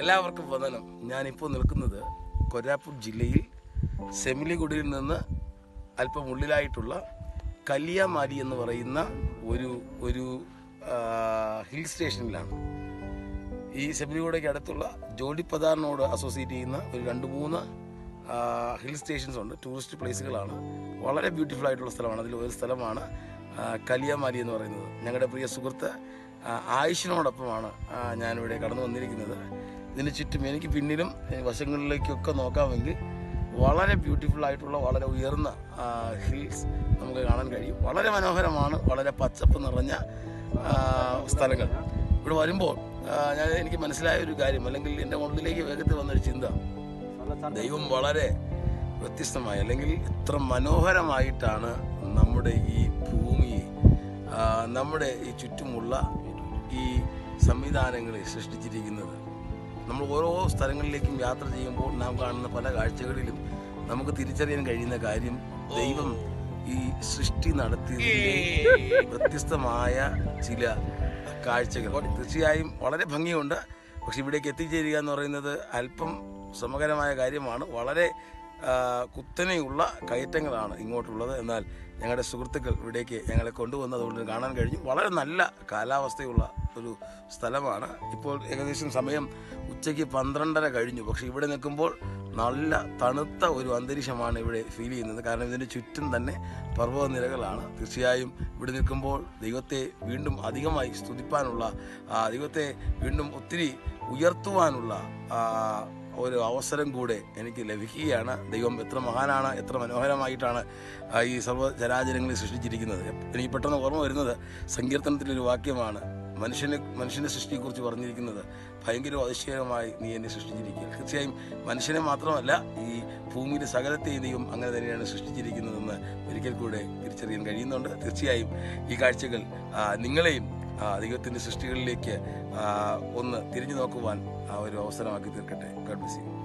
എല്ലാവർക്കും വന്ദനം. ഞാനിപ്പോൾ നിൽക്കുന്നത് കൊരാപ്പൂർ ജില്ലയിൽ സെമിലിഗുഡിയിൽ നിന്ന് അല്പം ഉള്ളിലായിട്ടുള്ള കലിയാമാരി എന്ന് പറയുന്ന ഒരു ഹിൽ സ്റ്റേഷനിലാണ്. ഈ സെമിലിഗുഡയ്ക്ക് അടുത്തുള്ള ജോഡിപ്പദാറിനോട് അസോസിയേറ്റ് ചെയ്യുന്ന ഒരു 2-3 ഹിൽ സ്റ്റേഷൻസ് ഉണ്ട്. ടൂറിസ്റ്റ് പ്ലേസുകളാണ്. വളരെ ബ്യൂട്ടിഫുൾ ആയിട്ടുള്ള സ്ഥലമാണ്. അതിൽ ഒരു സ്ഥലമാണ് കലിയാമാരി എന്ന് പറയുന്നത്. ഞങ്ങളുടെ പ്രിയ സുഹൃത്ത് ആയിഷിനോടൊപ്പമാണ് ഞാനിവിടെ കടന്നു വന്നിരിക്കുന്നത്. ഇതിന് ചുറ്റും എനിക്ക് പിന്നിലും വശങ്ങളിലേക്കൊക്കെ നോക്കാമെങ്കിൽ വളരെ ബ്യൂട്ടിഫുൾ ആയിട്ടുള്ള വളരെ ഉയർന്ന ഹിൽസ് നമുക്ക് കാണാൻ കഴിയും. വളരെ മനോഹരമാണ്. വളരെ പച്ചപ്പ് നിറഞ്ഞ സ്ഥലങ്ങൾ. ഇവിടെ വരുമ്പോൾ എനിക്ക് മനസ്സിലായ ഒരു കാര്യം, അല്ലെങ്കിൽ എൻ്റെ ഉള്ളിലേക്ക് വേഗത്തിൽ വന്നൊരു ചിന്ത, ദൈവം വളരെ വ്യത്യസ്തമായി അല്ലെങ്കിൽ ഇത്ര മനോഹരമായിട്ടാണ് നമ്മുടെ ഈ ഭൂമിയെ, നമ്മുടെ ഈ ചുറ്റുമുള്ള ഈ സംവിധാനങ്ങളെ സൃഷ്ടിച്ചിരിക്കുന്നത്. നമ്മൾ ഓരോ സ്ഥലങ്ങളിലേക്കും യാത്ര ചെയ്യുമ്പോൾ നാം കാണുന്ന പല കാഴ്ചകളിലും നമുക്ക് തിരിച്ചറിയാൻ കഴിയുന്ന കാര്യം, ദൈവം ഈ സൃഷ്ടി നടത്തിയതിൻ്റെ വ്യത്യസ്തമായ ചില കാഴ്ചകൾ. തീർച്ചയായും വളരെ ഭംഗിയുണ്ട്. പക്ഷെ ഇവിടേക്ക് എത്തിച്ചേരുക എന്ന് പറയുന്നത് അല്പം ശ്രമകരമായ കാര്യമാണ്. വളരെ കുത്തനെയുള്ള കയറ്റങ്ങളാണ് ഇങ്ങോട്ടുള്ളത്. എന്നാൽ ഞങ്ങളുടെ സുഹൃത്തുക്കൾ ഇവിടേക്ക് ഞങ്ങളെ കൊണ്ടുവന്നതുകൊണ്ട് കാണാൻ കഴിഞ്ഞു. വളരെ നല്ല കാലാവസ്ഥയുള്ള ഒരു സ്ഥലമാണ്. ഇപ്പോൾ ഏകദേശം സമയം ഉച്ചയ്ക്ക് 12:30 കഴിഞ്ഞു. പക്ഷേ ഇവിടെ നിൽക്കുമ്പോൾ നല്ല തണുത്ത ഒരു അന്തരീക്ഷമാണ് ഇവിടെ ഫീൽ ചെയ്യുന്നത്. കാരണം ഇതിന് ചുറ്റും തന്നെ പർവ്വതനിരകളാണ്. തീർച്ചയായും ഇവിടെ നിൽക്കുമ്പോൾ ദൈവത്തെ വീണ്ടും അധികമായി സ്തുതിപ്പാനുള്ള, ദൈവത്തെ വീണ്ടും ഒത്തിരി ഉയർത്തുവാനുള്ള ഒരു അവസരം കൂടെ എനിക്ക് ലഭിക്കുകയാണ്. ദൈവം എത്ര മഹാനാണ്, എത്ര മനോഹരമായിട്ടാണ് ഈ സർവ്വചരാചരങ്ങളെ സൃഷ്ടിച്ചിരിക്കുന്നത്. എനിക്ക് പെട്ടെന്ന് ഓർമ്മ വരുന്നത് സങ്കീർത്തനത്തിലൊരു വാക്യമാണ്. മനുഷ്യൻ്റെ സൃഷ്ടിയെക്കുറിച്ച് പറഞ്ഞിരിക്കുന്നത്, ഭയങ്കര അതിശയമായി നീ എന്നെ സൃഷ്ടിച്ചിരിക്കുക. തീർച്ചയായും മനുഷ്യനെ മാത്രമല്ല, ഈ ഭൂമിയിലെ സകലത്തെയും ദൈവം അങ്ങനെ തന്നെയാണ് സൃഷ്ടിച്ചിരിക്കുന്നതെന്ന് ഒരിക്കൽ കൂടെ തിരിച്ചറിയാൻ കഴിയുന്നുണ്ട്. തീർച്ചയായും ഈ കാഴ്ചകൾ നിങ്ങളെയും ദൈവത്തിൻ്റെ സൃഷ്ടികളിലേക്ക് ഒന്ന് തിരിഞ്ഞു നോക്കുവാൻ ഒരു അവസരമാക്കി തീർക്കട്ടെ. God bless U.